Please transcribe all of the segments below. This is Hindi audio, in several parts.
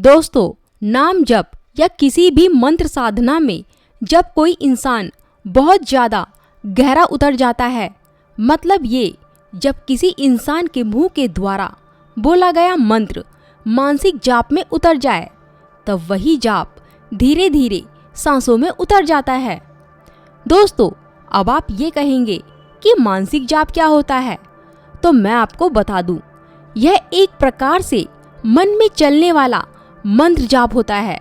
दोस्तों, नाम जप या किसी भी मंत्र साधना में जब कोई इंसान बहुत ज़्यादा गहरा उतर जाता है, मतलब ये जब किसी इंसान के मुंह के द्वारा बोला गया मंत्र मानसिक जाप में उतर जाए, तब वही जाप धीरे धीरे सांसों में उतर जाता है। दोस्तों, अब आप ये कहेंगे कि मानसिक जाप क्या होता है, तो मैं आपको बता दूं, यह एक प्रकार से मन में चलने वाला मंत्र जाप होता है।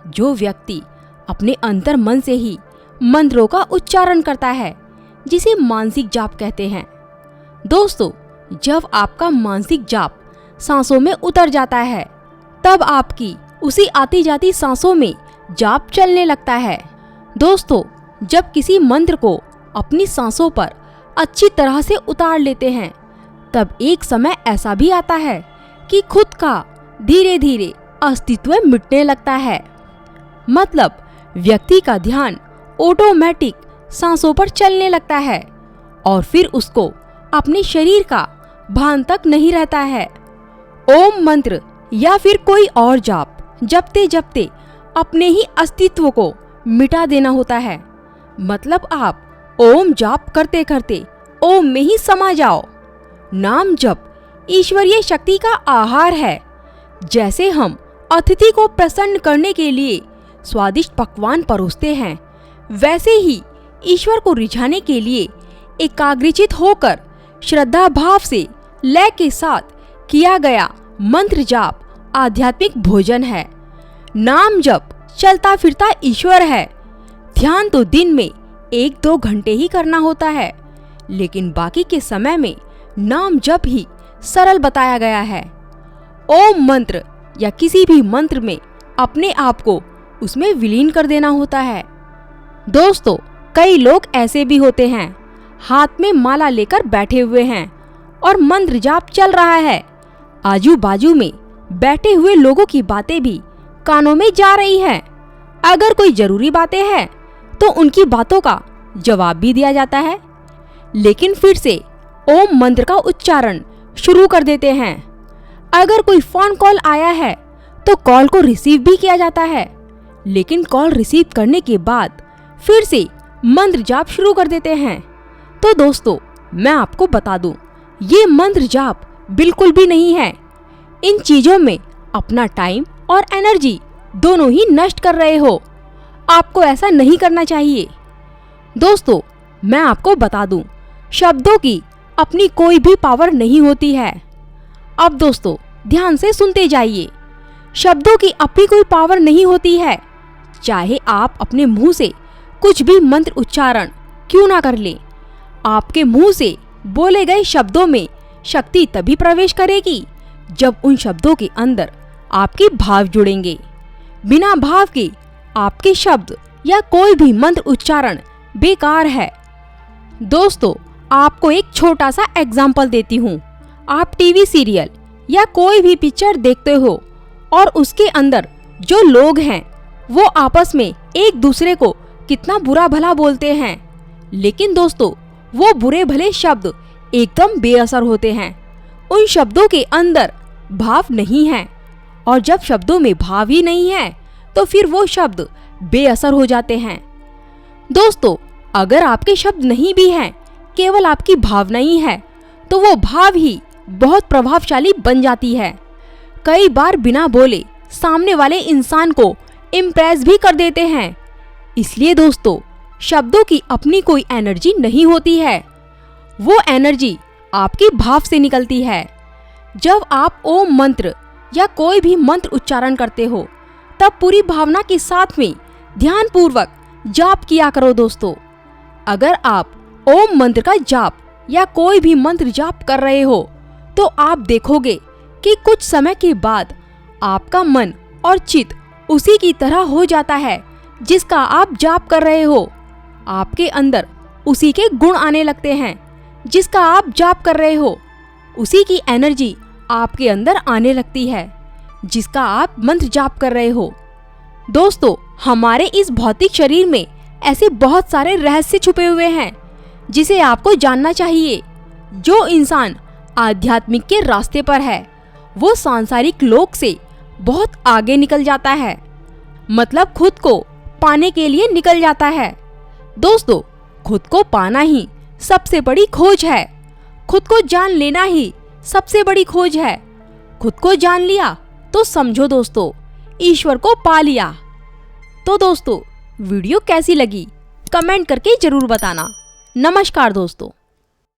जो व्यक्ति अपने अंतर मन से ही मंत्रों का उच्चारण करता है, जिसे मानसिक जाप कहते हैं। दोस्तों, जब आपका मानसिक जाप सांसों में उतर जाता है, तब आपकी उसी आती जाती सांसों में जाप चलने लगता है। दोस्तों, जब किसी मंत्र को अपनी सांसों पर अच्छी तरह से उतार लेते हैं, तब एक समय ऐसा भी आता है कि खुद का धीरे धीरे अस्तित्व मिटने लगता है। मतलब व्यक्ति का ध्यान ऑटोमेटिक सांसों पर चलने लगता है और फिर उसको अपने शरीर का भान तक नहीं रहता है। ओम मंत्र या फिर कोई और जाप जपते जपते अपने ही अस्तित्व को मिटा देना होता है। मतलब आप ओम जाप करते करते ओम में ही समा जाओ। नाम जप ईश्वरीय शक्ति का आहार है। जैसे हम अतिथि को प्रसन्न करने के लिए स्वादिष्ट पकवान परोसते हैं, वैसे ही ईश्वर को रिझाने के लिए एकाग्रचित होकर श्रद्धा भाव से लय के साथ किया गया मंत्र जाप आध्यात्मिक भोजन है। नाम जप चलता फिरता ईश्वर है। ध्यान तो दिन में 1-2 घंटे ही करना होता है, लेकिन बाकी के समय में नाम जप ही सरल बताया गया है। ओम मंत्र या किसी भी मंत्र में अपने आप को उसमें विलीन कर देना होता है। दोस्तों, कई लोग ऐसे भी होते हैं, हाथ में माला लेकर बैठे हुए हैं और मंत्र जाप चल रहा है। आजू बाजू में बैठे हुए लोगों की बातें भी कानों में जा रही हैं। अगर कोई जरूरी बातें हैं तो उनकी बातों का जवाब भी दिया जाता है, लेकिन फिर से ओम मंत्र का उच्चारण शुरू कर देते हैं। अगर कोई फोन कॉल आया है तो कॉल को रिसीव भी किया जाता है, लेकिन कॉल रिसीव करने के बाद फिर से मंत्र जाप शुरू कर देते हैं। तो दोस्तों, मैं आपको बता दूं, ये मंत्र जाप बिल्कुल भी नहीं है। इन चीजों में अपना टाइम और एनर्जी दोनों ही नष्ट कर रहे हो। आपको ऐसा नहीं करना चाहिए। दोस्तों, मैं आपको बता दूं, शब्दों की अपनी कोई भी पावर नहीं होती है। अब दोस्तों, ध्यान से सुनते जाइए। शब्दों की अपनी कोई पावर नहीं होती है। चाहे आप अपने मुंह से कुछ भी मंत्र उच्चारण क्यों ना कर लें, आपके मुंह से बोले गए शब्दों में शक्ति तभी प्रवेश करेगी जब उन शब्दों के अंदर आपके भाव जुड़ेंगे। बिना भाव के आपके शब्द या कोई भी मंत्र उच्चारण बेकार है। दोस्तों, आपको एक छोटा सा एग्जाम्पल देती हूँ। आप टीवी सीरियल या कोई भी पिक्चर देखते हो और उसके अंदर जो लोग हैं वो आपस में एक दूसरे को कितना बुरा भला बोलते हैं, लेकिन दोस्तों, वो बुरे भले शब्द एकदम बेअसर होते हैं। उन शब्दों के अंदर भाव नहीं है, और जब शब्दों में भाव ही नहीं है तो फिर वो शब्द बेअसर हो जाते हैं। दोस्तों, अगर आपके शब्द नहीं भी हैं, केवल आपकी भावना ही है, तो वो भाव ही बहुत प्रभावशाली बन जाती है। कई बार बिना बोले सामने वाले इंसान को इम्प्रेस भी कर देते हैं। इसलिए दोस्तों, शब्दों की अपनी कोई एनर्जी नहीं होती है। वो एनर्जी आपके भाव से निकलती है। जब आप ओम मंत्र या कोई भी मंत्र उच्चारण करते हो, तब पूरी भावना के साथ में ध्यान पूर्वक जाप किया करो। दोस्तों, अगर आप ओम मंत्र का जाप या कोई भी मंत्र जाप कर रहे हो, तो आप देखोगे कि कुछ समय के बाद आपका मन और चित्त उसी की तरह हो जाता है जिसका आप जाप कर रहे हो। आपके अंदर उसी के गुण आने लगते हैं जिसका आप जाप कर रहे हो। उसी की एनर्जी आपके अंदर आने लगती है जिसका आप मंत्र जाप कर रहे हो। दोस्तों, हमारे इस भौतिक शरीर में ऐसे बहुत सारे रहस्य छुपे हुए हैं जिसे आपको जानना चाहिए। जो इंसान आध्यात्मिक के रास्ते पर है, वो सांसारिक लोक से बहुत आगे निकल जाता है, मतलब खुद को पाने के लिए निकल जाता है। दोस्तों, खुद को पाना ही सबसे बड़ी खोज है। खुद को जान लेना ही सबसे बड़ी खोज है। खुद को जान लिया तो समझो दोस्तों, ईश्वर को पा लिया। तो दोस्तों, वीडियो कैसी लगी कमेंट करके जरूर बताना। नमस्कार दोस्तों।